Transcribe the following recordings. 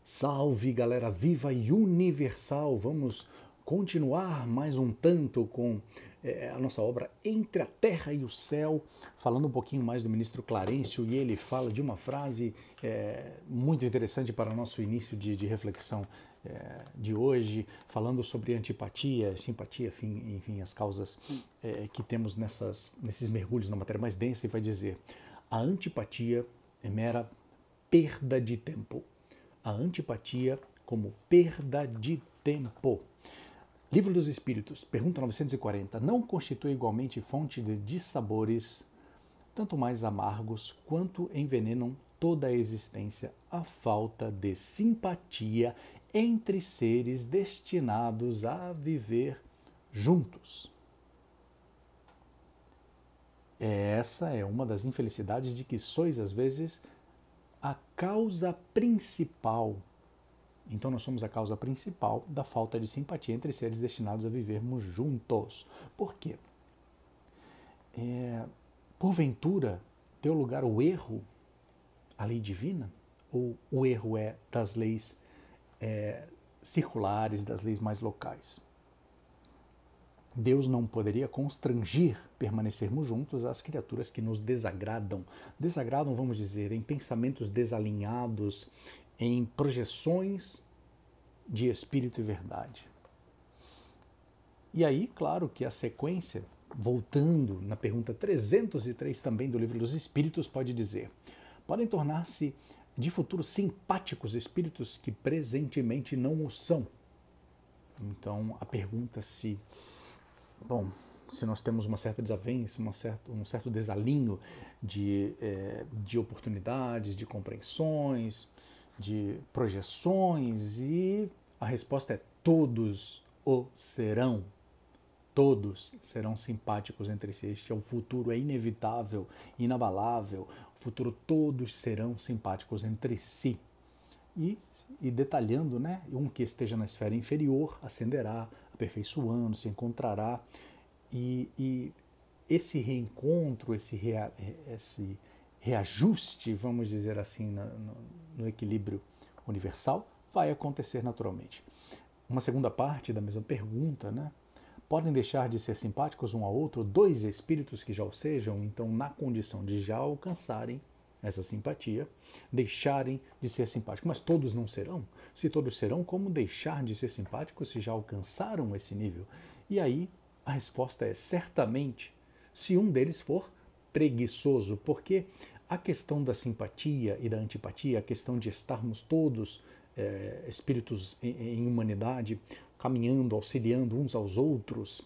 Salve, galera viva e universal! Vamos continuar mais um tanto com a nossa obra Entre a Terra e o Céu, falando um pouquinho mais do ministro Clarencio, e ele fala de uma frase muito interessante para o nosso início de reflexão de hoje, falando sobre antipatia, simpatia, enfim, as causas que temos nesses mergulhos na matéria mais densa, e vai dizer: a antipatia é mera perda de tempo. A antipatia como perda de tempo. Livro dos Espíritos, pergunta 940. Não constitui igualmente fonte de dissabores, tanto mais amargos, quanto envenenam toda a existência a falta de simpatia entre seres destinados a viver juntos? Essa é uma das infelicidades de que sois, às vezes, a causa principal. Então nós somos a causa principal da falta de simpatia entre seres destinados a vivermos juntos. Por quê? Porventura, deu lugar o erro à lei divina? Ou o erro é das leis circulares, das leis mais locais? Deus não poderia constrangir permanecermos juntos às criaturas que nos desagradam. Desagradam, vamos dizer, em pensamentos desalinhados, em projeções de espírito e verdade. E aí, claro que a sequência, voltando na pergunta 303 também do Livro dos Espíritos, pode dizer: podem tornar-se de futuro simpáticos espíritos que presentemente não o são. Então, a pergunta se nós temos uma certa desavença, um certo desalinho de oportunidades, de compreensões, de projeções, e a resposta é: todos o serão. Todos serão simpáticos entre si. Este é o futuro, é inevitável, inabalável. O futuro, todos serão simpáticos entre si. E detalhando, né, um que esteja na esfera inferior ascenderá, aperfeiçoando, se encontrará, e esse reencontro, esse reajuste, vamos dizer assim, no equilíbrio universal, vai acontecer naturalmente. Uma segunda parte da mesma pergunta, né? Podem deixar de ser simpáticos um ao outro dois espíritos que já o sejam, então, na condição de já alcançarem essa simpatia, deixarem de ser simpáticos. Mas todos não serão? Se todos serão, como deixar de ser simpáticos se já alcançaram esse nível? E aí a resposta é: certamente, se um deles for preguiçoso, porque a questão da simpatia e da antipatia, a questão de estarmos todos espíritos em humanidade, caminhando, auxiliando uns aos outros,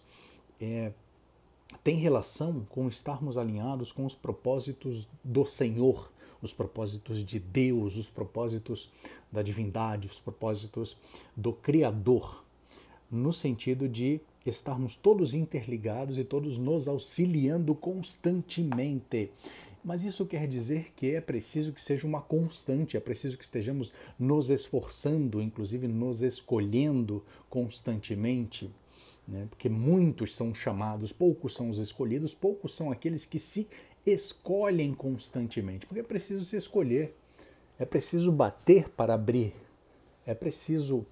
tem relação com estarmos alinhados com os propósitos do Senhor, os propósitos de Deus, os propósitos da divindade, os propósitos do Criador, no sentido de estarmos todos interligados e todos nos auxiliando constantemente. Mas isso quer dizer que é preciso que seja uma constante, é preciso que estejamos nos esforçando, inclusive nos escolhendo constantemente, né? Porque muitos são chamados, poucos são os escolhidos, poucos são aqueles que se escolhem constantemente, porque é preciso se escolher, é preciso bater para abrir, é preciso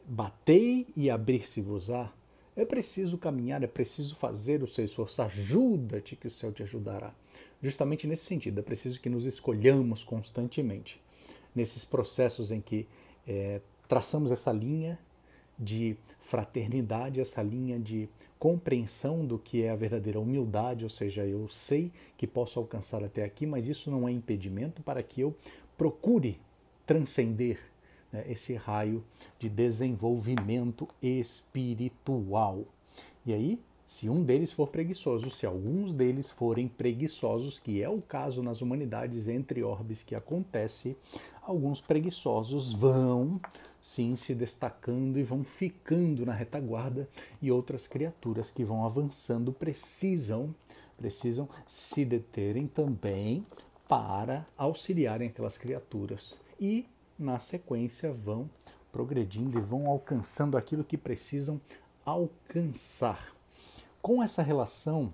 bater e abrir-se-vos-á, é preciso caminhar, é preciso fazer o seu esforço, ajuda-te que o céu te ajudará. Justamente nesse sentido, é preciso que nos escolhamos constantemente, nesses processos em que traçamos essa linha de fraternidade, essa linha de compreensão do que é a verdadeira humildade, ou seja, eu sei que posso alcançar até aqui, mas isso não é impedimento para que eu procure transcender, né, esse raio de desenvolvimento espiritual. E aí, se um deles for preguiçoso, se alguns deles forem preguiçosos, que é o caso nas humanidades entre orbes que acontece, alguns preguiçosos vão sim se destacando e vão ficando na retaguarda, e outras criaturas que vão avançando precisam se deterem também para auxiliarem aquelas criaturas, e na sequência vão progredindo e vão alcançando aquilo que precisam alcançar. Com essa relação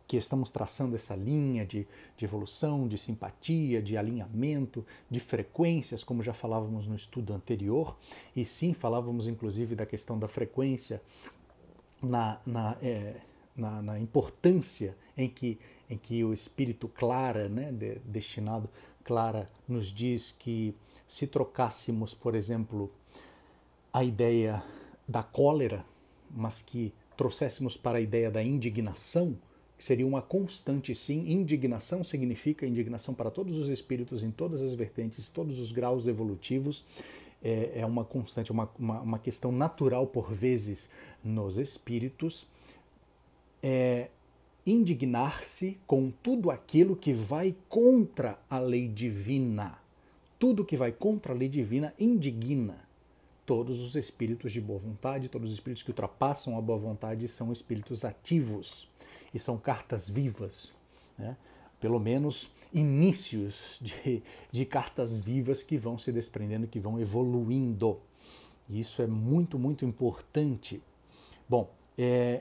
que estamos traçando essa linha de evolução, de simpatia, de alinhamento, de frequências, como já falávamos no estudo anterior, e sim, falávamos inclusive da questão da frequência na importância em que o espírito Clara, né, destinado Clara, nos diz que se trocássemos, por exemplo, a ideia da cólera, mas que trouxéssemos para a ideia da indignação, que seria uma constante, sim. Indignação significa indignação para todos os espíritos, em todas as vertentes, todos os graus evolutivos. É uma constante, uma questão natural, por vezes, nos espíritos. Indignar-se com tudo aquilo que vai contra a lei divina. Tudo que vai contra a lei divina indigna. Todos os espíritos de boa vontade, todos os espíritos que ultrapassam a boa vontade são espíritos ativos e são cartas vivas, né? Pelo menos inícios de cartas vivas que vão se desprendendo, que vão evoluindo. E isso é muito, muito importante. Bom,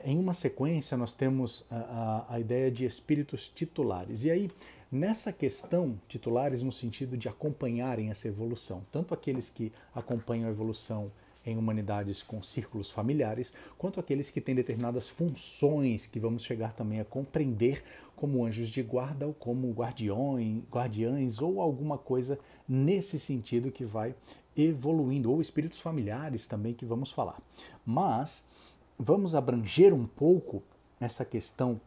em uma sequência nós temos a ideia de espíritos titulares. E aí, nessa questão, titulares no sentido de acompanharem essa evolução, tanto aqueles que acompanham a evolução em humanidades com círculos familiares, quanto aqueles que têm determinadas funções que vamos chegar também a compreender como anjos de guarda ou como guardiães ou alguma coisa nesse sentido que vai evoluindo, ou espíritos familiares também que vamos falar. Mas vamos abranger um pouco essa questão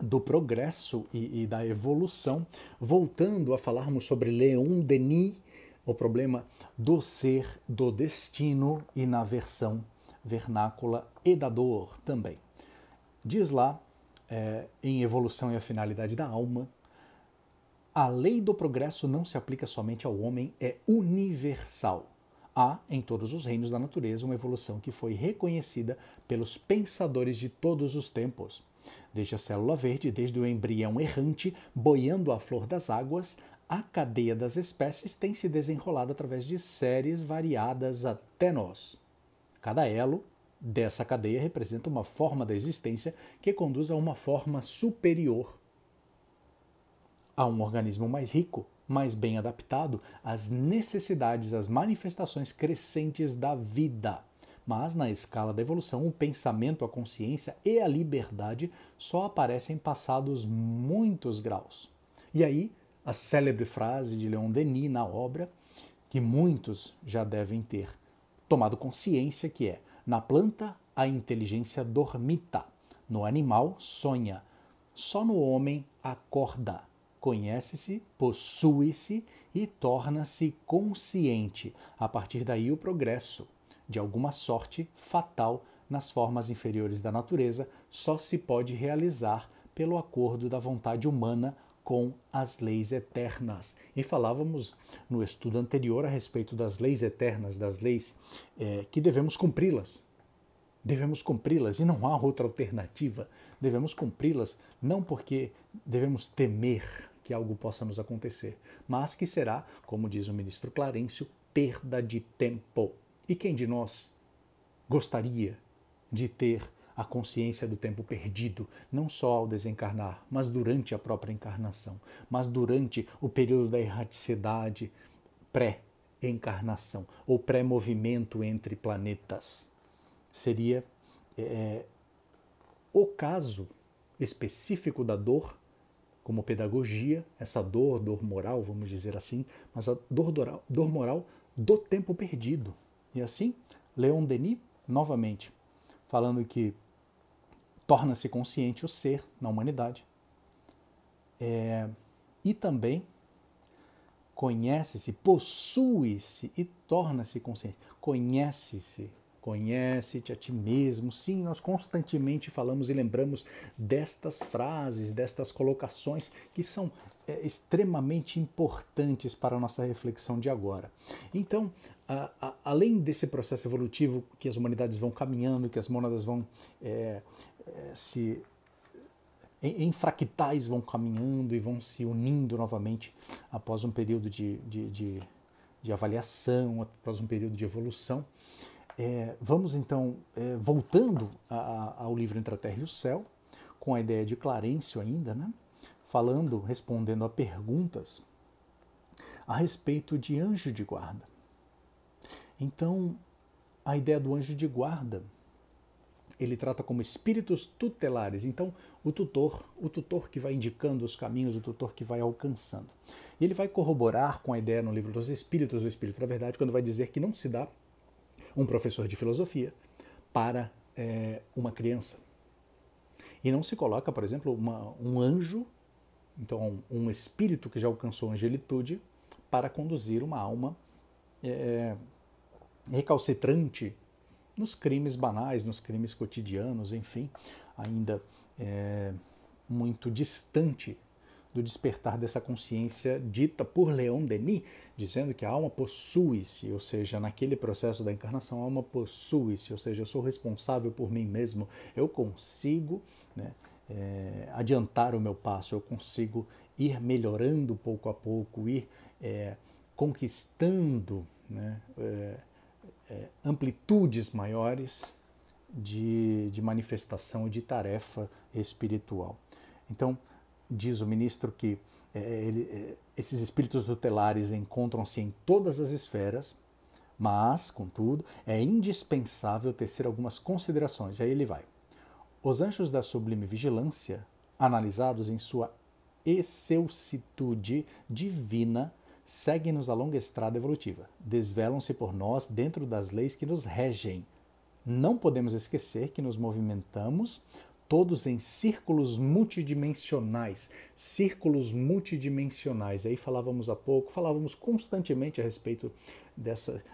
do progresso e da evolução, voltando a falarmos sobre Leon Denis, o problema do ser, do destino e na versão vernácula e da dor também. Diz lá, em Evolução e a Finalidade da Alma, a lei do progresso não se aplica somente ao homem, é universal. Há, em todos os reinos da natureza, uma evolução que foi reconhecida pelos pensadores de todos os tempos. Desde a célula verde, desde o embrião errante, boiando à flor das águas, a cadeia das espécies tem se desenrolado através de séries variadas até nós. Cada elo dessa cadeia representa uma forma da existência que conduz a uma forma superior, a um organismo mais rico, mais bem adaptado às necessidades, às manifestações crescentes da vida. Mas, na escala da evolução, o pensamento, a consciência e a liberdade só aparecem passados muitos graus. E aí, a célebre frase de Leon Denis na obra, que muitos já devem ter tomado consciência, que é: na planta a inteligência dormita, no animal sonha, só no homem acorda, conhece-se, possui-se e torna-se consciente. A partir daí o progresso, de alguma sorte fatal nas formas inferiores da natureza, só se pode realizar pelo acordo da vontade humana com as leis eternas. E falávamos no estudo anterior a respeito das leis eternas, das leis que devemos cumpri-las. Devemos cumpri-las e não há outra alternativa. Devemos cumpri-las não porque devemos temer que algo possa nos acontecer, mas que será, como diz o ministro Clarencio, perda de tempo. E quem de nós gostaria de ter a consciência do tempo perdido, não só ao desencarnar, mas durante a própria encarnação, mas durante o período da erraticidade pré-encarnação ou pré-movimento entre planetas? Seria o caso específico da dor, como pedagogia, essa dor moral, vamos dizer assim, mas a dor moral do tempo perdido. E assim, Leon Denis, novamente, falando que torna-se consciente o ser na humanidade. E também conhece-se, possui-se e torna-se consciente. Conhece-se, conhece-te a ti mesmo. Sim, nós constantemente falamos e lembramos destas frases, destas colocações que são extremamente importantes para a nossa reflexão de agora. Então, além desse processo evolutivo que as humanidades vão caminhando, que as mônadas vão em fractais vão caminhando e vão se unindo novamente após um período de avaliação, após um período de evolução. Vamos então, voltando ao livro Entre a Terra e o Céu, com a ideia de Clarencio ainda, né? Falando, respondendo a perguntas a respeito de anjo de guarda. Então, a ideia do anjo de guarda, ele trata como espíritos tutelares. Então, o tutor que vai indicando os caminhos, o tutor que vai alcançando. E ele vai corroborar com a ideia no livro dos Espíritos, o Espírito da Verdade, quando vai dizer que não se dá um professor de filosofia para uma criança. E não se coloca, por exemplo, um anjo, então um espírito que já alcançou angelitude, para conduzir uma alma recalcitrante nos crimes banais, nos crimes cotidianos, enfim, ainda muito distante do despertar dessa consciência dita por Leon Denis, dizendo que a alma possui-se, ou seja, naquele processo da encarnação, a alma possui-se, ou seja, eu sou responsável por mim mesmo, eu consigo, né, adiantar o meu passo, eu consigo ir melhorando pouco a pouco, ir conquistando, né, amplitudes maiores de manifestação e de tarefa espiritual. Então, diz o ministro que esses espíritos tutelares encontram-se em todas as esferas, mas, contudo, é indispensável tecer algumas considerações. Aí ele vai. Os anjos da sublime vigilância, analisados em sua excelsitude divina, seguem-nos a longa estrada evolutiva, desvelam-se por nós dentro das leis que nos regem. Não podemos esquecer que nos movimentamos todos em círculos multidimensionais. Círculos multidimensionais. Aí falávamos há pouco, falávamos constantemente a respeito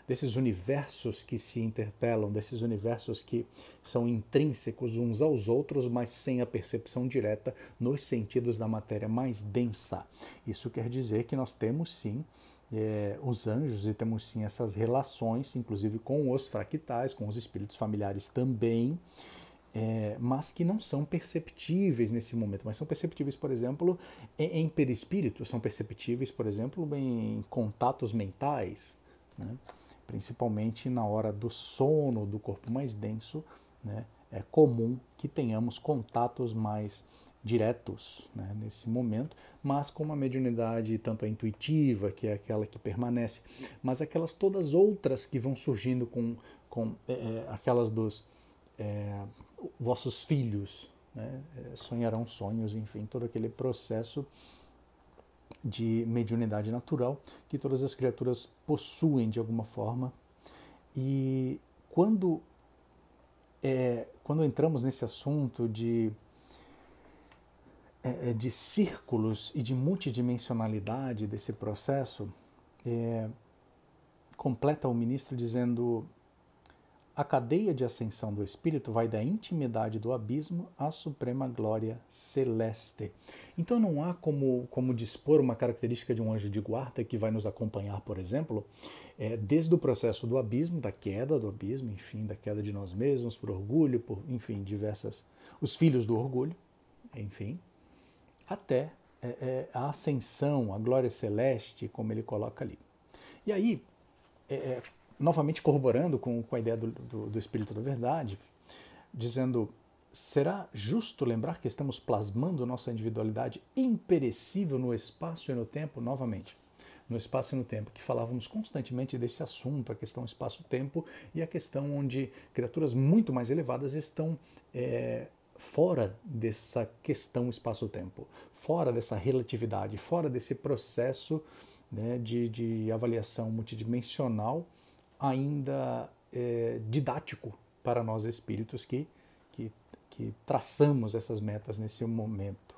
desses universos que se interpelam, desses universos que são intrínsecos uns aos outros, mas sem a percepção direta nos sentidos da matéria mais densa. Isso quer dizer que nós temos sim os anjos e temos sim essas relações, inclusive com os fractais, com os espíritos familiares também, mas que não são perceptíveis nesse momento, mas são perceptíveis, por exemplo, em perispírito, são perceptíveis, por exemplo, em contatos mentais, né? Principalmente na hora do sono do corpo mais denso, né? É comum que tenhamos contatos mais diretos, né, nesse momento, mas com uma mediunidade tanto a intuitiva, que é aquela que permanece, mas aquelas todas outras que vão surgindo com aquelas dos vossos filhos, né, sonharão sonhos, enfim, todo aquele processo de mediunidade natural que todas as criaturas possuem de alguma forma. E quando entramos nesse assunto de círculos e de multidimensionalidade desse processo, completa o ministro dizendo: a cadeia de ascensão do espírito vai da intimidade do abismo à suprema glória celeste. Então não há como dispor uma característica de um anjo de guarda que vai nos acompanhar, por exemplo, desde o processo do abismo, da queda do abismo, enfim, da queda de nós mesmos, por orgulho, por, enfim, os filhos do orgulho, enfim, até a ascensão, a glória celeste, como ele coloca ali. E aí, novamente corroborando com a ideia do Espírito da Verdade, dizendo: será justo lembrar que estamos plasmando nossa individualidade imperecível no espaço e no tempo? Novamente, no espaço e no tempo, que falávamos constantemente desse assunto, a questão espaço-tempo e a questão onde criaturas muito mais elevadas estão fora dessa questão espaço-tempo, fora dessa relatividade, fora desse processo, né, de avaliação multidimensional, ainda didático para nós espíritos que traçamos essas metas nesse momento.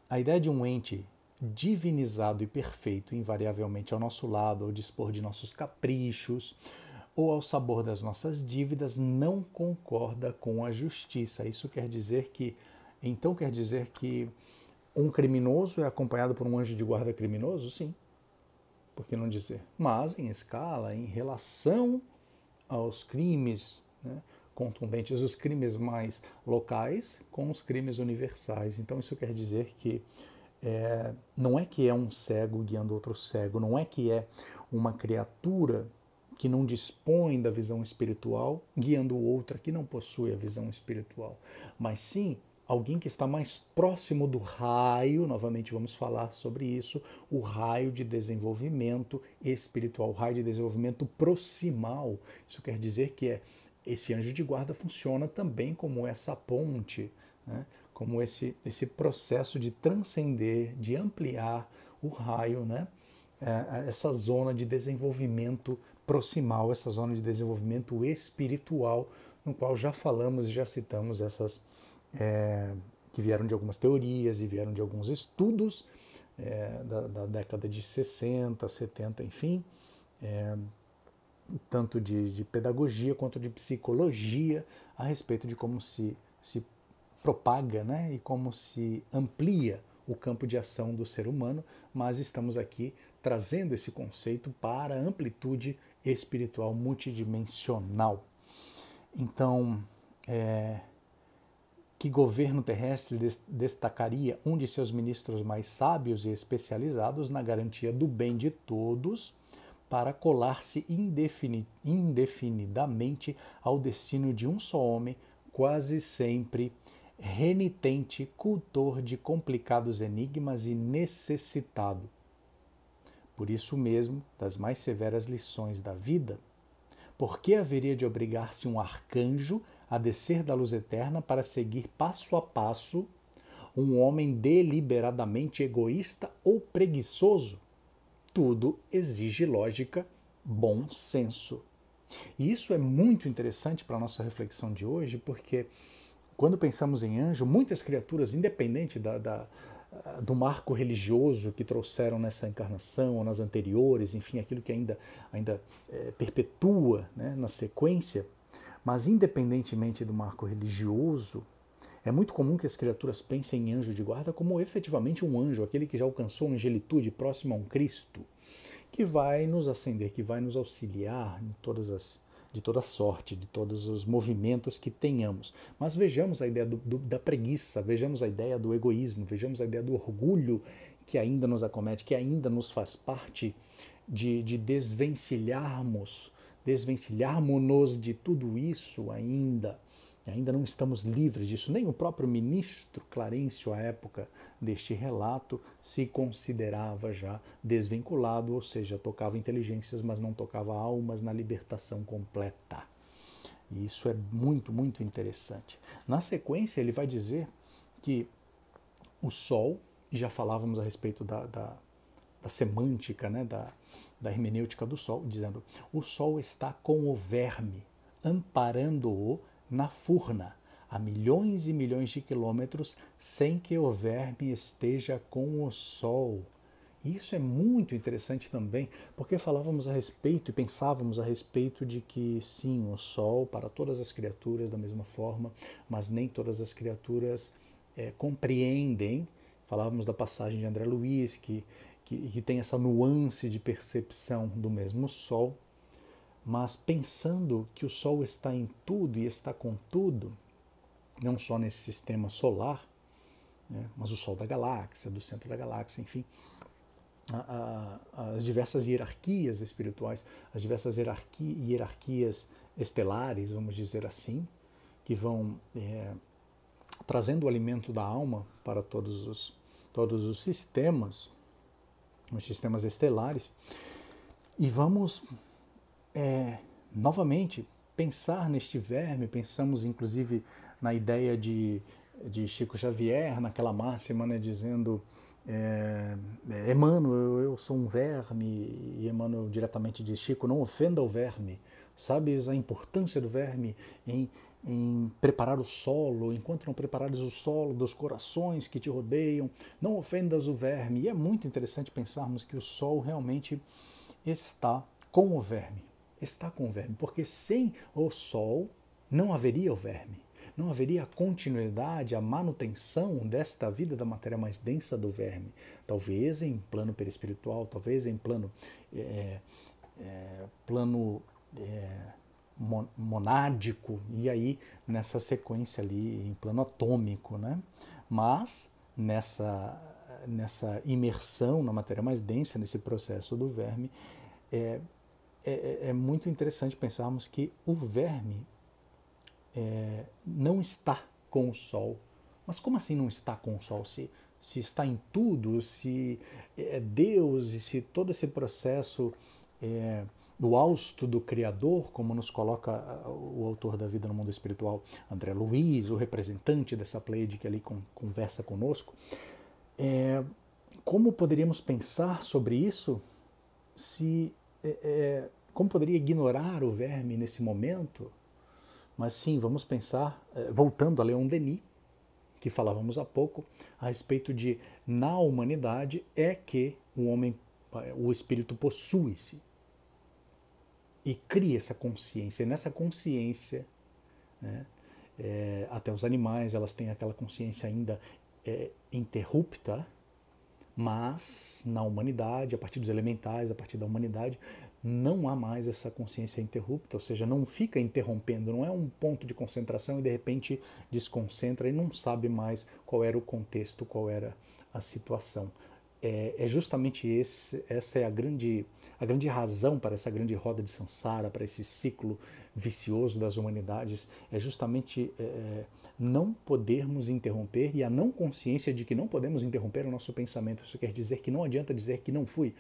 A ideia de um ente divinizado e perfeito, invariavelmente ao nosso lado, ao dispor de nossos caprichos ou ao sabor das nossas dívidas, não concorda com a justiça. Isso quer dizer que um criminoso é acompanhado por um anjo de guarda criminoso? Sim. Por que não dizer? Mas em escala, em relação aos crimes, né, contundentes, os crimes mais locais com os crimes universais. Então isso quer dizer que não é que é um cego guiando outro cego, não é que é uma criatura que não dispõe da visão espiritual, guiando outra que não possui a visão espiritual, mas sim alguém que está mais próximo do raio, novamente vamos falar sobre isso, o raio de desenvolvimento espiritual, o raio de desenvolvimento proximal. Isso quer dizer que esse anjo de guarda funciona também como essa ponte, né? Como esse processo de transcender, de ampliar o raio, né? Essa zona de desenvolvimento proximal, essa zona de desenvolvimento espiritual, no qual já falamos e já citamos essas que vieram de algumas teorias e vieram de alguns estudos da década de 60, 70, enfim, tanto de pedagogia quanto de psicologia a respeito de como se propaga, né, e como se amplia o campo de ação do ser humano, mas estamos aqui trazendo esse conceito para a amplitude espiritual multidimensional. Então, que governo terrestre destacaria um de seus ministros mais sábios e especializados na garantia do bem de todos para colar-se indefinidamente ao destino de um só homem, quase sempre renitente, cultor de complicados enigmas e necessitado, por isso mesmo, das mais severas lições da vida? Por que haveria de obrigar-se um arcanjo a descer da luz eterna para seguir passo a passo um homem deliberadamente egoísta ou preguiçoso? Tudo exige lógica, bom senso. E isso é muito interessante para a nossa reflexão de hoje, porque quando pensamos em anjo, muitas criaturas, independente do marco religioso que trouxeram nessa encarnação ou nas anteriores, enfim, aquilo que ainda perpetua, né, na sequência, mas independentemente do marco religioso, é muito comum que as criaturas pensem em anjo de guarda como efetivamente um anjo, aquele que já alcançou uma angelitude próxima a um Cristo, que vai nos ascender, que vai nos auxiliar em de toda sorte, de todos os movimentos que tenhamos. Mas vejamos a ideia da preguiça, vejamos a ideia do egoísmo, vejamos a ideia do orgulho que ainda nos acomete, que ainda nos faz parte de desvencilharmos-nos de tudo isso ainda. Ainda não estamos livres disso. Nem o próprio ministro Clarencio, à época deste relato, se considerava já desvinculado, ou seja, tocava inteligências, mas não tocava almas na libertação completa. E isso é muito, muito interessante. Na sequência, ele vai dizer que o Sol, e já falávamos a respeito da semântica, né, da hermenêutica do Sol, dizendo: o Sol está com o verme, amparando-o na furna, a milhões e milhões de quilômetros, sem que o verme esteja com o Sol. Isso é muito interessante também, porque falávamos a respeito e pensávamos a respeito de que sim, o Sol para todas as criaturas da mesma forma, mas nem todas as criaturas compreendem. Falávamos da passagem de André Luiz, que tem essa nuance de percepção do mesmo Sol, mas pensando que o Sol está em tudo e está com tudo, não só nesse sistema solar, né, mas o Sol da galáxia, do centro da galáxia, enfim, as diversas hierarquias espirituais, as diversas hierarquias estelares, vamos dizer assim, que vão trazendo o alimento da alma para todos os sistemas estelares, e vamos novamente pensar neste verme. Pensamos inclusive na ideia de Chico Xavier, naquela máxima, né, dizendo Emmanuel, eu sou um verme, e Emmanuel diretamente diz: Chico, não ofenda o verme. Sabes a importância do verme em preparar o solo, enquanto não preparares o solo dos corações que te rodeiam, não ofendas o verme. E é muito interessante pensarmos que o Sol realmente está com o verme, porque sem o Sol não haveria o verme, não haveria a continuidade, a manutenção desta vida da matéria mais densa do verme, talvez em plano perispiritual, talvez em plano monádico, e aí nessa sequência ali em plano atômico, né? Mas nessa imersão na matéria mais densa, nesse processo do verme, é muito interessante pensarmos que o verme não está com o Sol. Mas como assim não está com o Sol? Se está em tudo, se é Deus e se todo esse processo do hausto do Criador, como nos coloca o autor da Vida no Mundo Espiritual, André Luiz, o representante dessa Pleiade que ali conversa conosco, como poderíamos pensar sobre isso se... como poderia ignorar o verme nesse momento? Mas sim, vamos pensar, voltando a Leon Denis, que falávamos há pouco, a respeito de, na humanidade, é que o homem, o espírito possui-se e cria essa consciência. E nessa consciência, né, até os animais, elas têm aquela consciência ainda interrupta, mas na humanidade, a partir dos elementais, a partir da humanidade, não há mais essa consciência interrupta, ou seja, não fica interrompendo, não é um ponto de concentração e de repente desconcentra e não sabe mais qual era o contexto, qual era a situação. É justamente essa é a grande razão para essa grande roda de samsara, para esse ciclo vicioso das humanidades, é justamente não podermos interromper e a não consciência de que não podemos interromper o nosso pensamento. Isso quer dizer que não adianta dizer que não fui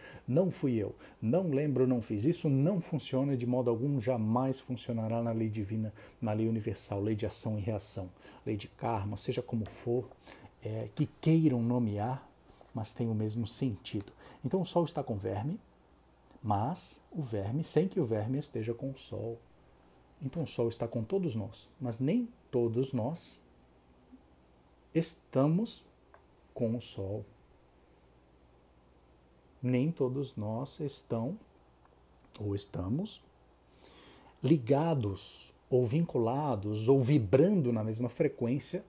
eu, não lembro, não fiz. Isso não funciona de modo algum, jamais funcionará na lei divina, na lei universal, lei de ação e reação, lei de karma, seja como for, que queiram nomear, mas tem o mesmo sentido. Então o Sol está com verme, mas o verme, sem que o verme esteja com o Sol. Então o Sol está com todos nós, mas nem todos nós estamos com o Sol. Nem todos nós estamos ligados, ou vinculados, ou vibrando na mesma frequência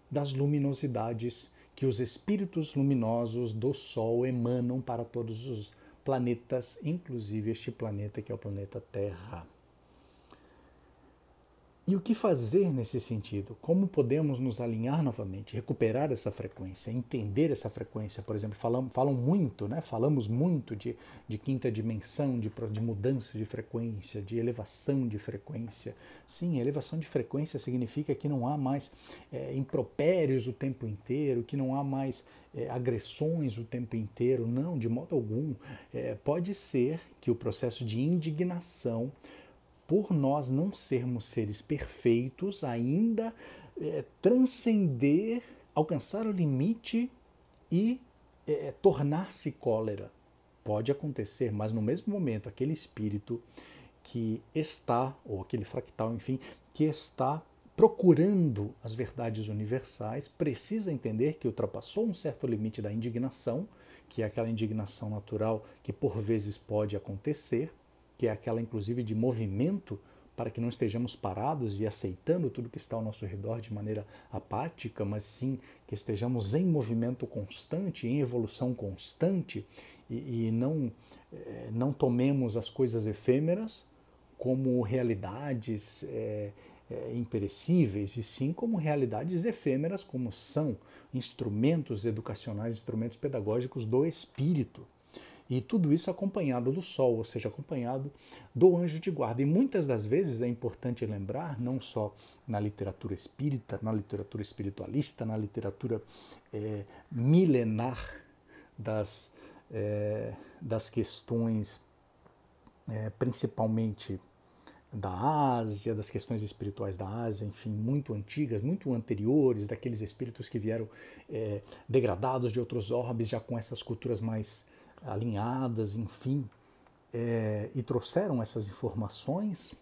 das luminosidades que os espíritos luminosos do Sol emanam para todos os planetas, inclusive este planeta que é o planeta Terra. E o que fazer nesse sentido? Como podemos nos alinhar novamente, recuperar essa frequência, entender essa frequência? Por exemplo, falamos muito de quinta dimensão, de mudança de frequência, de elevação de frequência. Sim, elevação de frequência significa que não há mais impropérios o tempo inteiro, que não há mais agressões o tempo inteiro. Não, de modo algum. Pode ser que o processo de indignação, por nós não sermos seres perfeitos, ainda transcender, alcançar o limite e tornar-se cólera. Pode acontecer, mas no mesmo momento, aquele espírito que está, ou aquele fractal, enfim, que está procurando as verdades universais, precisa entender que ultrapassou um certo limite da indignação, que é aquela indignação natural que por vezes pode acontecer, que é aquela inclusive de movimento, para que não estejamos parados e aceitando tudo que está ao nosso redor de maneira apática, mas sim que estejamos em movimento constante, em evolução constante e não tomemos as coisas efêmeras como realidades imperecíveis, e sim como realidades efêmeras, como são instrumentos educacionais, instrumentos pedagógicos do espírito. E tudo isso acompanhado do Sol, ou seja, acompanhado do anjo de guarda. E muitas das vezes é importante lembrar, não só na literatura espírita, na literatura espiritualista, na literatura milenar das questões, principalmente da Ásia, das questões espirituais da Ásia, enfim, muito antigas, muito anteriores, daqueles espíritos que vieram degradados de outros orbes, já com essas culturas mais alinhadas, enfim, e trouxeram essas informações.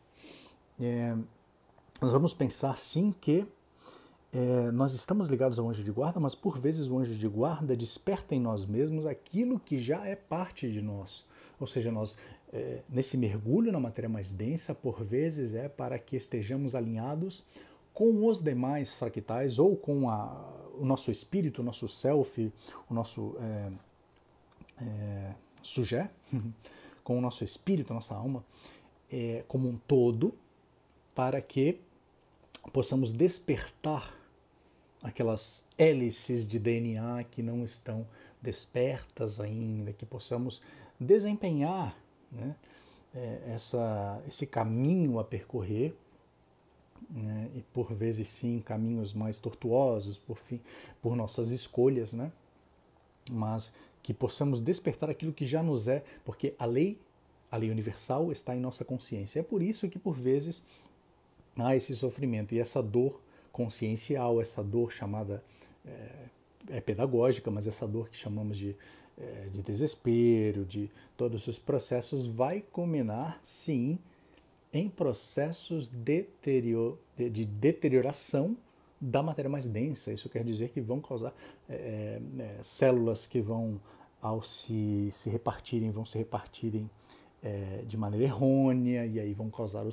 Nós vamos pensar sim que nós estamos ligados ao anjo de guarda, mas por vezes o anjo de guarda desperta em nós mesmos aquilo que já é parte de nós. Ou seja, nós, nesse mergulho na matéria mais densa, por vezes é para que estejamos alinhados com os demais fractais ou com o nosso espírito, o nosso self, o nosso sujet, com o nosso espírito, a nossa alma, como um todo, para que possamos despertar aquelas hélices de DNA que não estão despertas ainda, que possamos desempenhar, né, esse caminho a percorrer, né? E por vezes sim caminhos mais tortuosos, por nossas escolhas, né? Mas que possamos despertar aquilo que já nos é, porque a lei universal está em nossa consciência. É por isso que por vezes há esse sofrimento e essa dor consciencial, essa dor chamada pedagógica, mas essa dor que chamamos de desespero, de todos os processos, vai culminar, sim, em processos de deterioração da matéria mais densa. Isso quer dizer que vão causar células que vão, ao se repartirem, vão se repartirem de maneira errônea, e aí vão causar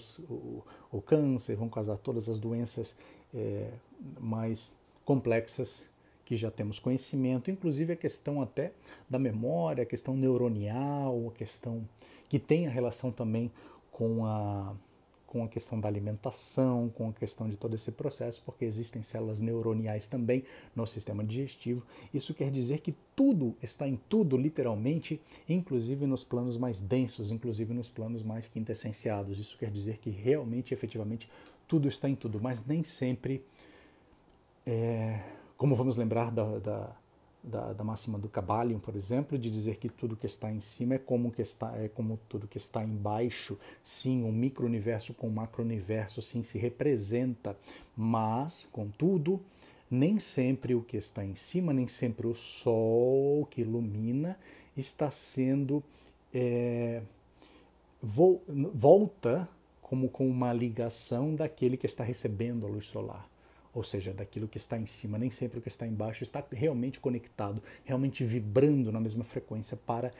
o câncer, vão causar todas as doenças mais complexas que já temos conhecimento, inclusive a questão até da memória, a questão neuronial, a questão que tem a relação também com a questão da alimentação, com a questão de todo esse processo, porque existem células neuroniais também no sistema digestivo. Isso quer dizer que tudo está em tudo, literalmente, inclusive nos planos mais densos, inclusive nos planos mais quintessenciados. Isso quer dizer que realmente, efetivamente, tudo está em tudo, mas nem sempre, como vamos lembrar da máxima do Kybalion, por exemplo, de dizer que tudo que está em cima é como tudo que está embaixo. Sim, um micro-universo com um macro-universo, sim, se representa, mas, contudo, nem sempre o que está em cima, nem sempre o sol que ilumina está sendo volta como com uma ligação daquele que está recebendo a luz solar. Ou seja, daquilo que está em cima, nem sempre o que está embaixo está realmente conectado, realmente vibrando na mesma frequência para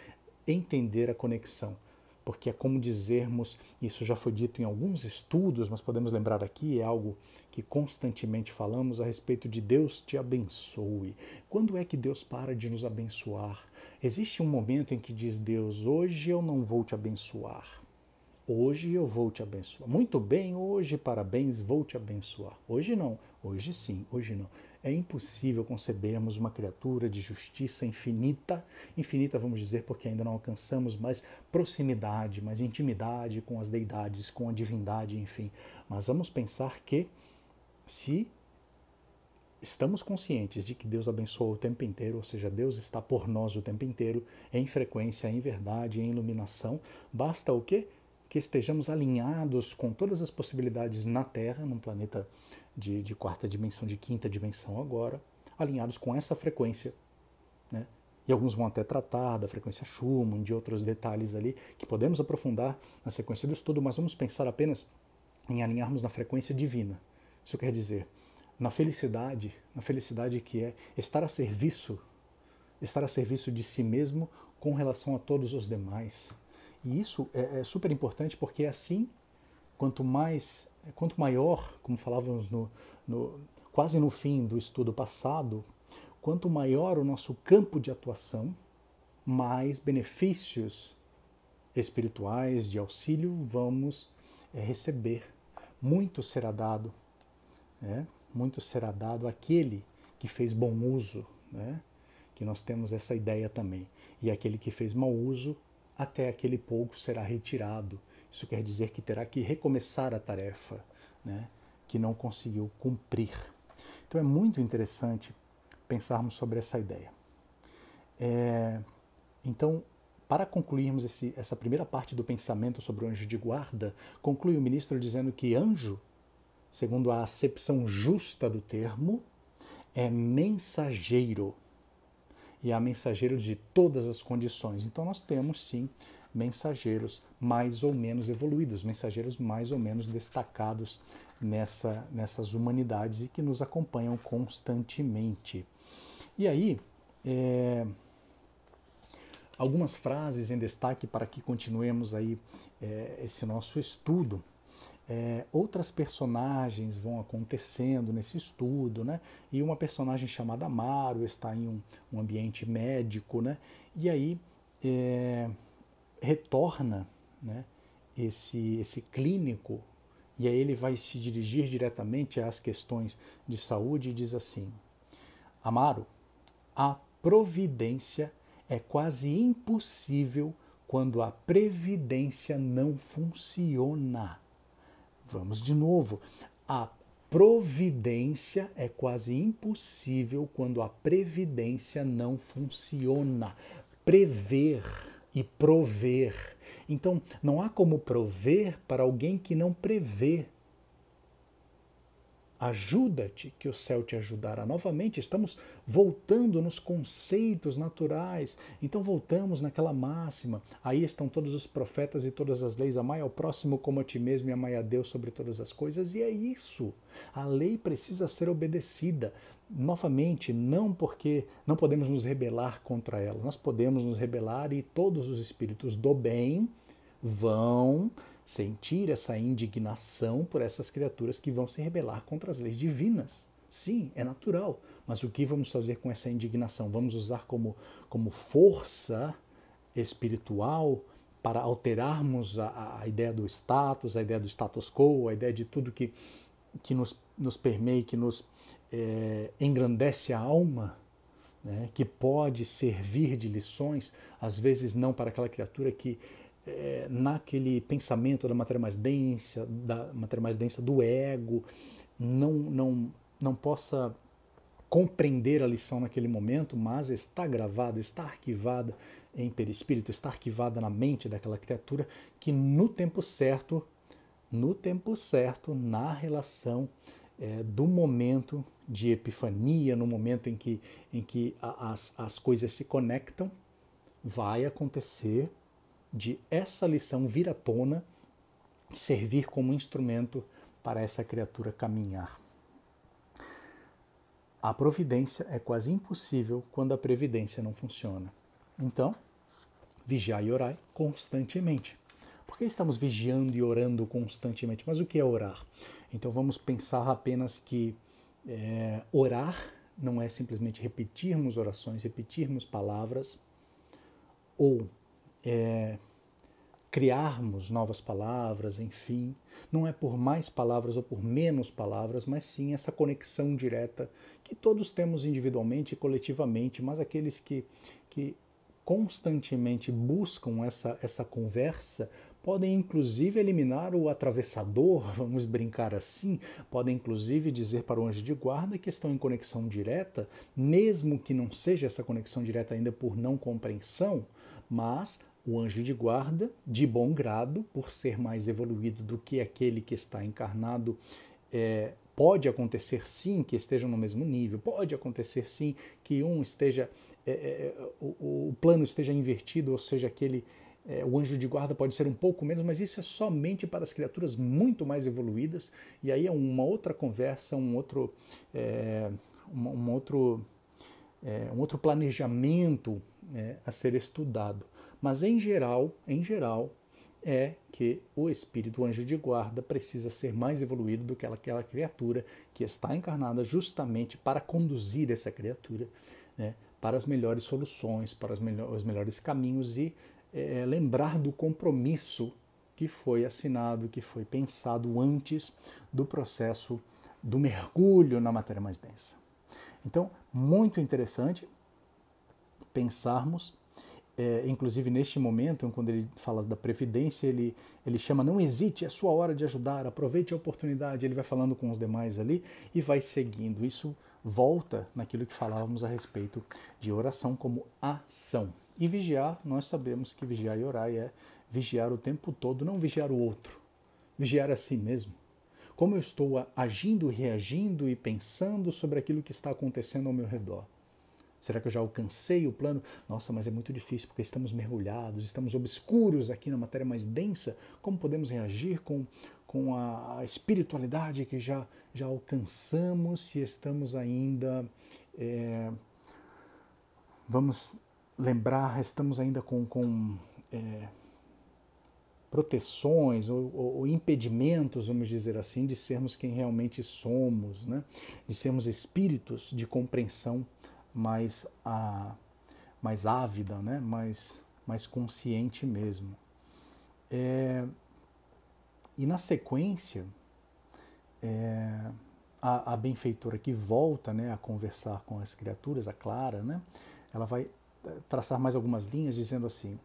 entender a conexão. Porque é como dizermos, isso já foi dito em alguns estudos, mas podemos lembrar aqui, é algo que constantemente falamos a respeito de Deus te abençoe. Quando é que Deus para de nos abençoar? Existe um momento em que diz Deus, hoje eu não vou te abençoar. Hoje eu vou te abençoar. Muito bem, hoje, parabéns, vou te abençoar. Hoje não, hoje sim, hoje não. É impossível concebermos uma criatura de justiça infinita, infinita vamos dizer porque ainda não alcançamos mais proximidade, mais intimidade com as deidades, com a divindade, enfim. Mas vamos pensar que se estamos conscientes de que Deus abençoa o tempo inteiro, ou seja, Deus está por nós o tempo inteiro, em frequência, em verdade, em iluminação, basta o quê? Que estejamos alinhados com todas as possibilidades na Terra, num planeta de quarta dimensão, de quinta dimensão agora, alinhados com essa frequência, né? E alguns vão até tratar da frequência Schumann, de outros detalhes ali, que podemos aprofundar na sequência do estudo, mas vamos pensar apenas em alinharmos na frequência divina. Isso quer dizer, na felicidade que é estar a serviço de si mesmo com relação a todos os demais. E isso é super importante porque assim, quanto maior, como falávamos quase no fim do estudo passado, quanto maior o nosso campo de atuação, mais benefícios espirituais de auxílio vamos receber. Muito será dado, né? Muito será dado àquele que fez bom uso, né? Que nós temos essa ideia também. E aquele que fez mau uso, até aquele pouco será retirado. Isso quer dizer que terá que recomeçar a tarefa, né, que não conseguiu cumprir. Então é muito interessante pensarmos sobre essa ideia. Então, para concluirmos essa primeira parte do pensamento sobre o anjo de guarda, conclui o ministro dizendo que anjo, segundo a acepção justa do termo, é mensageiro. E há mensageiros de todas as condições. Então nós temos sim mensageiros mais ou menos evoluídos, mensageiros mais ou menos destacados nessas humanidades e que nos acompanham constantemente. E aí, algumas frases em destaque para que continuemos aí esse nosso estudo. Outras personagens vão acontecendo nesse estudo, né? E uma personagem chamada Amaro está em um ambiente médico, né? E aí retorna, né, esse clínico, e aí ele vai se dirigir diretamente às questões de saúde e diz assim: Amaro, a providência é quase impossível quando a previdência não funciona. Vamos de novo. A providência é quase impossível quando a previdência não funciona. Prever e prover. Então, não há como prover para alguém que não prevê. Ajuda-te, que o céu te ajudará. Novamente, estamos voltando nos conceitos naturais. Então, voltamos naquela máxima. Aí estão todos os profetas e todas as leis. Amai ao próximo como a ti mesmo e amai a Deus sobre todas as coisas. E é isso. A lei precisa ser obedecida. Novamente, não porque não podemos nos rebelar contra ela. Nós podemos nos rebelar e todos os espíritos do bem vão sentir essa indignação por essas criaturas que vão se rebelar contra as leis divinas. Sim, é natural. Mas o que vamos fazer com essa indignação? Vamos usar como força espiritual para alterarmos a ideia do status, a ideia do status quo, a ideia de tudo que nos permeia, que nos engrandece a alma, né? Que pode servir de lições, às vezes não para aquela criatura que naquele pensamento da matéria mais densa do ego, não possa compreender a lição naquele momento, mas está gravada, está arquivada em perispírito, está arquivada na mente daquela criatura que no tempo certo, na relação do momento de epifania, no momento em que as coisas se conectam, vai acontecer de essa lição vir à tona, servir como instrumento para essa criatura caminhar. A providência é quase impossível quando a previdência não funciona. Então, vigiai e orai constantemente. Por que estamos vigiando e orando constantemente? Mas o que é orar? Então vamos pensar apenas que orar não é simplesmente repetirmos orações, repetirmos palavras, ou criarmos novas palavras, enfim. Não é por mais palavras ou por menos palavras, mas sim essa conexão direta que todos temos individualmente e coletivamente, mas aqueles que constantemente buscam essa conversa podem inclusive eliminar o atravessador, vamos brincar assim, podem inclusive dizer para o anjo de guarda que estão em conexão direta, mesmo que não seja essa conexão direta ainda por não compreensão, mas o anjo de guarda, de bom grado, por ser mais evoluído do que aquele que está encarnado, pode acontecer sim que estejam no mesmo nível, pode acontecer sim que um esteja, o plano esteja invertido, ou seja, o anjo de guarda pode ser um pouco menos, mas isso é somente para as criaturas muito mais evoluídas, e aí é uma outra conversa, um outro planejamento a ser estudado. Mas em geral, é que o espírito, o anjo de guarda, precisa ser mais evoluído do que aquela criatura que está encarnada justamente para conduzir essa criatura, né, para as melhores soluções, para os melhores caminhos e lembrar do compromisso que foi assinado, que foi pensado antes do processo do mergulho na matéria mais densa. Então, muito interessante pensarmos, inclusive neste momento, quando ele fala da previdência, ele chama, não hesite, é sua hora de ajudar, aproveite a oportunidade, ele vai falando com os demais ali e vai seguindo. Isso volta naquilo que falávamos a respeito de oração como ação. E vigiar, nós sabemos que vigiar e orar é vigiar o tempo todo, não vigiar o outro, vigiar a si mesmo. Como eu estou agindo, reagindo e pensando sobre aquilo que está acontecendo ao meu redor? Será que eu já alcancei o plano? Nossa, mas é muito difícil porque estamos mergulhados, estamos obscuros aqui na matéria mais densa. Como podemos reagir com a espiritualidade que já alcançamos se estamos ainda... vamos lembrar, estamos ainda com proteções ou impedimentos, vamos dizer assim, de sermos quem realmente somos, né? De sermos espíritos de compreensão mais ávida, né? mais consciente mesmo. E na sequência, a benfeitora que volta, né, a conversar com as criaturas, a Clara, né? Ela vai traçar mais algumas linhas dizendo assim: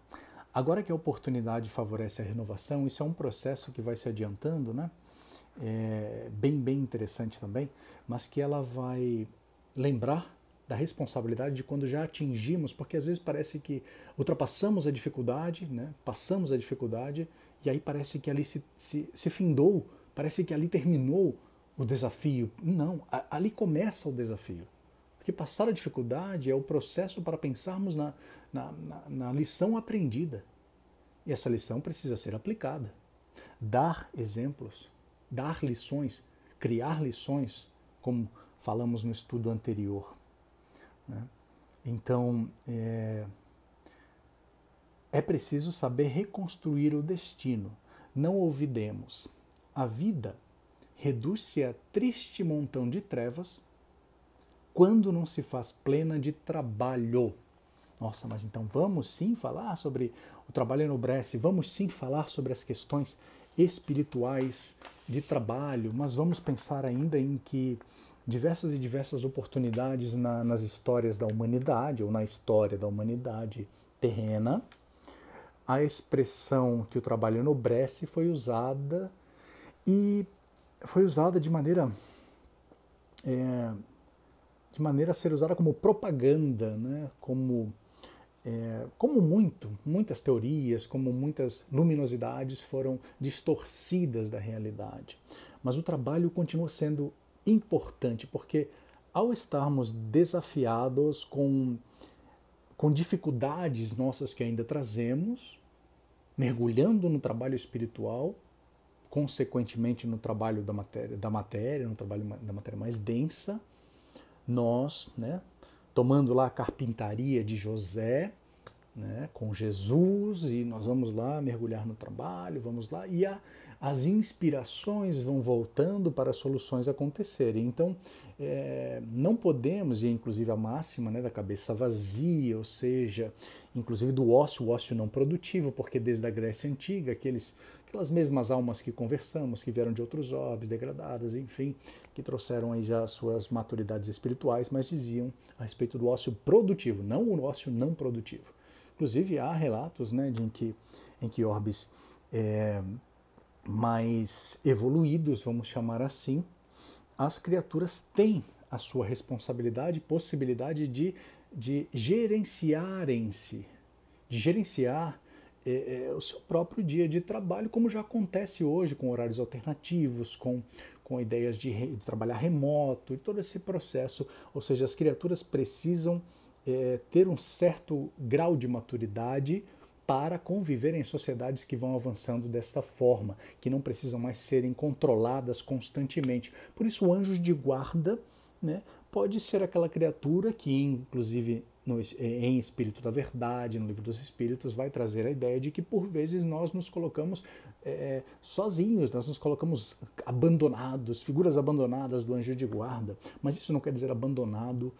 Agora que a oportunidade favorece a renovação, isso é um processo que vai se adiantando, né? Bem interessante também, mas que ela vai lembrar da responsabilidade de quando já atingimos, porque às vezes parece que ultrapassamos a dificuldade, né? Passamos a dificuldade, e aí parece que ali se findou, parece que ali terminou o desafio. Não, ali começa o desafio. Porque passar a dificuldade é o processo para pensarmos na lição aprendida. E essa lição precisa ser aplicada. Dar exemplos, dar lições, criar lições, como falamos no estudo anterior. Né? Então, é preciso saber reconstruir o destino. Não olvidemos, a vida reduz-se a triste montão de trevas quando não se faz plena de trabalho. Nossa, mas então vamos sim falar sobre o trabalho enobrece, vamos sim falar sobre as questões espirituais de trabalho, mas vamos pensar ainda em que diversas oportunidades nas histórias da humanidade, ou na história da humanidade terrena, a expressão que o trabalho enobrece foi usada de maneira a ser usada como propaganda, né? como muitas teorias, como muitas luminosidades foram distorcidas da realidade. Mas o trabalho continua sendo importante, porque ao estarmos desafiados com dificuldades nossas que ainda trazemos, mergulhando no trabalho espiritual, consequentemente no trabalho da matéria, no trabalho da matéria mais densa, nós, né, tomando lá a carpintaria de José, né, com Jesus, e nós vamos lá mergulhar no trabalho, vamos lá, e as inspirações vão voltando para as soluções acontecerem. Então, não podemos, e é inclusive a máxima, né, da cabeça vazia, ou seja, inclusive do ócio, o ócio não produtivo, porque desde a Grécia Antiga, aquelas mesmas almas que conversamos, que vieram de outros orbes, degradadas, enfim, que trouxeram aí já suas maturidades espirituais, mas diziam a respeito do ócio produtivo, não o ócio não produtivo. Inclusive há relatos, né, em que orbes mais evoluídos, vamos chamar assim, as criaturas têm a sua responsabilidade, possibilidade de gerenciarem-se, de gerenciar o seu próprio dia de trabalho, como já acontece hoje com horários alternativos, com ideias de trabalhar remoto e todo esse processo. Ou seja, as criaturas precisam ter um certo grau de maturidade para conviver em sociedades que vão avançando desta forma, que não precisam mais serem controladas constantemente. Por isso, o anjo de guarda, né, pode ser aquela criatura que, inclusive, em Espírito da Verdade, no Livro dos Espíritos, vai trazer a ideia de que, por vezes, nós nos colocamos sozinhos, nós nos colocamos abandonados, figuras abandonadas do anjo de guarda. Mas isso não quer dizer abandonado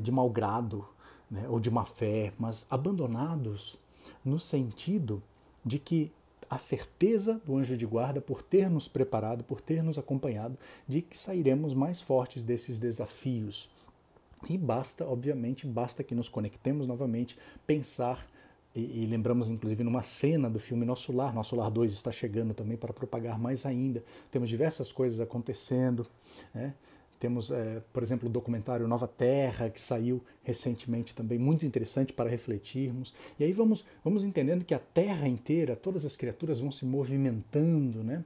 de mau grado, né, ou de má fé, mas abandonados no sentido de que a certeza do anjo de guarda, por ter nos preparado, por ter nos acompanhado, de que sairemos mais fortes desses desafios. E obviamente, basta que nos conectemos novamente, pensar, e lembramos inclusive numa cena do filme Nosso Lar 2 está chegando também para propagar mais ainda. Temos diversas coisas acontecendo, né? Temos, por exemplo, o documentário Nova Terra, que saiu recentemente também, muito interessante para refletirmos. E aí vamos entendendo que a Terra inteira, todas as criaturas vão se movimentando, né?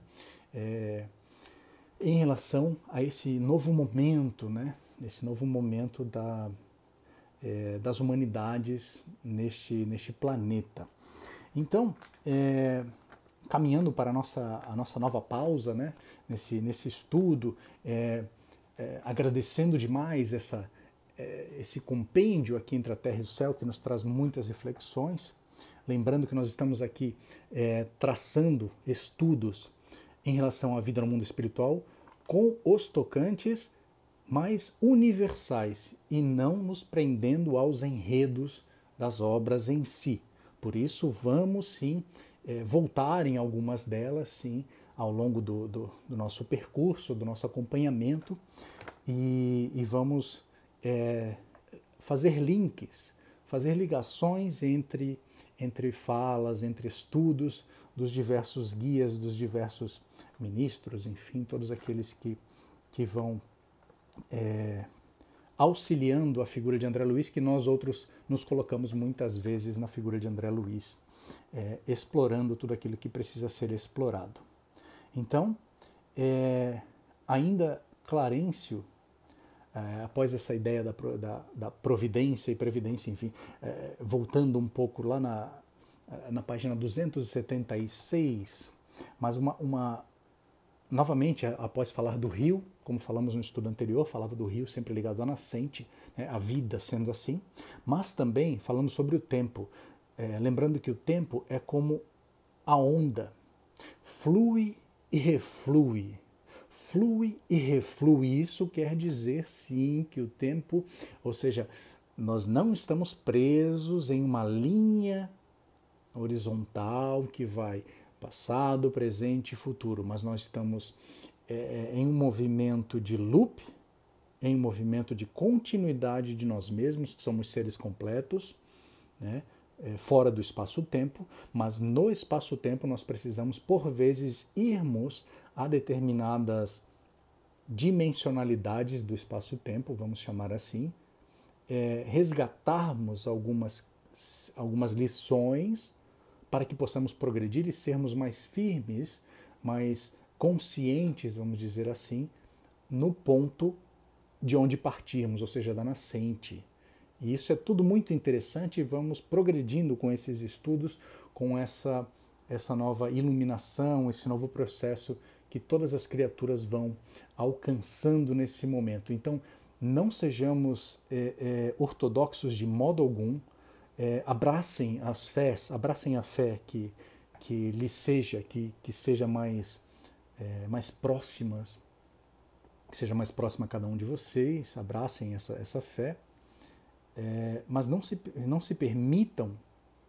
Em relação a esse novo momento, né? Esse novo momento das humanidades neste planeta. Então, caminhando para a nossa nova pausa, né? Nesse estudo, agradecendo demais esse compêndio aqui entre a Terra e o Céu, que nos traz muitas reflexões. Lembrando que nós estamos aqui traçando estudos em relação à vida no mundo espiritual com os tocantes mais universais e não nos prendendo aos enredos das obras em si. Por isso, vamos sim voltar em algumas delas, sim, ao longo do nosso percurso, do nosso acompanhamento, e vamos fazer links, fazer ligações entre entre falas, entre estudos dos diversos guias, dos diversos ministros, enfim, todos aqueles que vão auxiliando a figura de André Luiz, que nós outros nos colocamos muitas vezes na figura de André Luiz, explorando tudo aquilo que precisa ser explorado. Então, ainda Clarencio, após essa ideia da providência e previdência, enfim, voltando um pouco lá na página 276, mas novamente, após falar do rio, como falamos no estudo anterior, falava do rio sempre ligado à nascente, né, a vida sendo assim, mas também falando sobre o tempo, lembrando que o tempo é como a onda, flui e reflui. Flui e reflui. Isso quer dizer, sim, que o tempo, ou seja, nós não estamos presos em uma linha horizontal que vai passado, presente e futuro, mas nós estamos em um movimento de loop, em um movimento de continuidade de nós mesmos, que somos seres completos, né? Fora do espaço-tempo, mas no espaço-tempo nós precisamos, por vezes, irmos a determinadas dimensionalidades do espaço-tempo, vamos chamar assim, resgatarmos algumas lições para que possamos progredir e sermos mais firmes, mais conscientes, vamos dizer assim, no ponto de onde partirmos, ou seja, da nascente. E isso é tudo muito interessante e vamos progredindo com esses estudos, com essa nova iluminação, esse novo processo que todas as criaturas vão alcançando nesse momento. Então, não sejamos ortodoxos de modo algum, abracem as fés, abracem a fé que lhe seja, que seja mais próximas, que seja mais próxima a cada um de vocês, abracem essa fé, mas não se permitam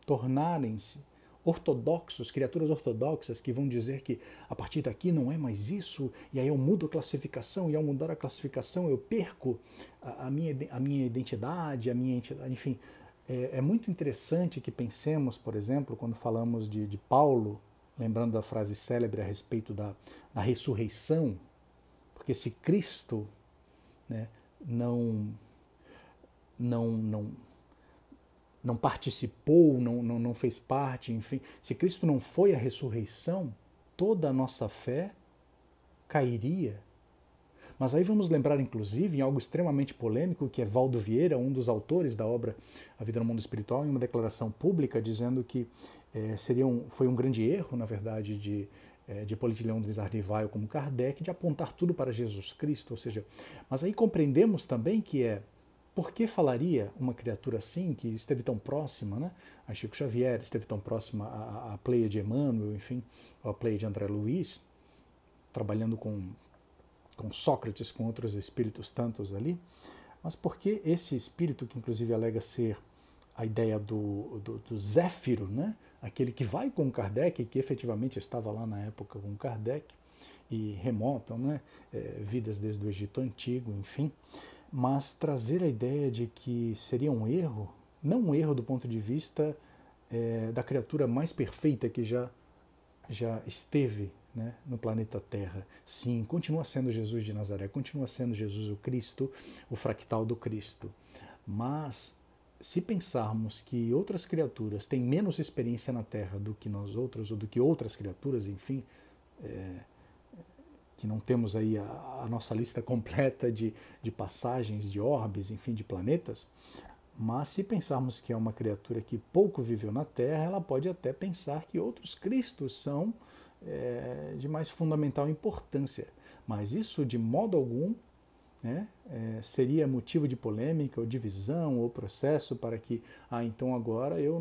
tornarem-se ortodoxos, criaturas ortodoxas que vão dizer que a partir daqui não é mais isso, e aí eu mudo a classificação, e ao mudar a classificação eu perco a minha identidade, enfim. É muito interessante que pensemos, por exemplo, quando falamos de Paulo, lembrando da frase célebre a respeito da ressurreição, porque se Cristo, né, não participou, não fez parte, enfim, se Cristo não foi a ressurreição, toda a nossa fé cairia. Mas aí vamos lembrar, inclusive, em algo extremamente polêmico, que é Valdo Vieira, um dos autores da obra A Vida no Mundo Espiritual, em uma declaração pública dizendo que foi um grande erro, na verdade, de Hipólito de Leão Rivaio como Kardec, de apontar tudo para Jesus Cristo, ou seja, mas aí compreendemos também que por que falaria uma criatura assim, que esteve tão próxima, né, a Chico Xavier, esteve tão próxima à Pleia de Emmanuel, enfim, a Pleia de André Luiz, trabalhando com Sócrates, com outros espíritos tantos ali, mas porque esse espírito, que inclusive alega ser a ideia do Zéfiro, né? Aquele que vai com Kardec, que efetivamente estava lá na época com Kardec, e remontam, né? Vidas desde o Egito Antigo, enfim, mas trazer a ideia de que seria um erro, não um erro do ponto de vista da criatura mais perfeita que já esteve, né, no planeta Terra. Sim, continua sendo Jesus de Nazaré, continua sendo Jesus o Cristo, o fractal do Cristo. Mas, se pensarmos que outras criaturas têm menos experiência na Terra do que nós outros, ou do que outras criaturas, enfim, que não temos aí a nossa lista completa de passagens, de orbes, enfim, de planetas, mas se pensarmos que é uma criatura que pouco viveu na Terra, ela pode até pensar que outros Cristos são de mais fundamental importância. Mas isso, de modo algum, né, seria motivo de polêmica, ou divisão, ou processo para que, então agora eu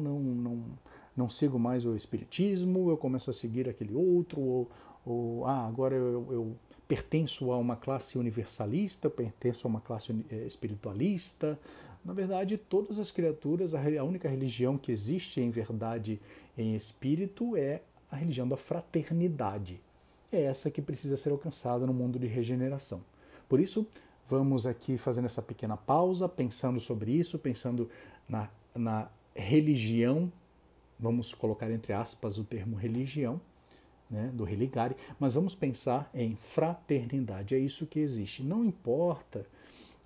não sigo mais o Espiritismo, eu começo a seguir aquele outro, ou agora eu pertenço a uma classe universalista, pertenço a uma classe espiritualista. Na verdade, todas as criaturas, a única religião que existe em verdade em espírito é a religião da fraternidade. É essa que precisa ser alcançada no mundo de regeneração. Por isso, vamos aqui fazendo essa pequena pausa, pensando sobre isso, pensando na religião vamos colocar entre aspas o termo religião, né, do religare, mas vamos pensar em fraternidade, é isso que existe. Não importa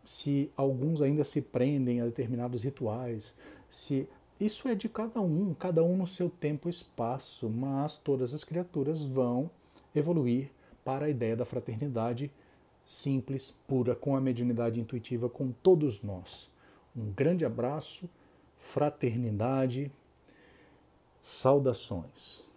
se alguns ainda se prendem a determinados rituais, se isso é de cada um no seu tempo e espaço, mas todas as criaturas vão evoluir para a ideia da fraternidade simples, pura, com a mediunidade intuitiva com todos nós. Um grande abraço, fraternidade, saudações.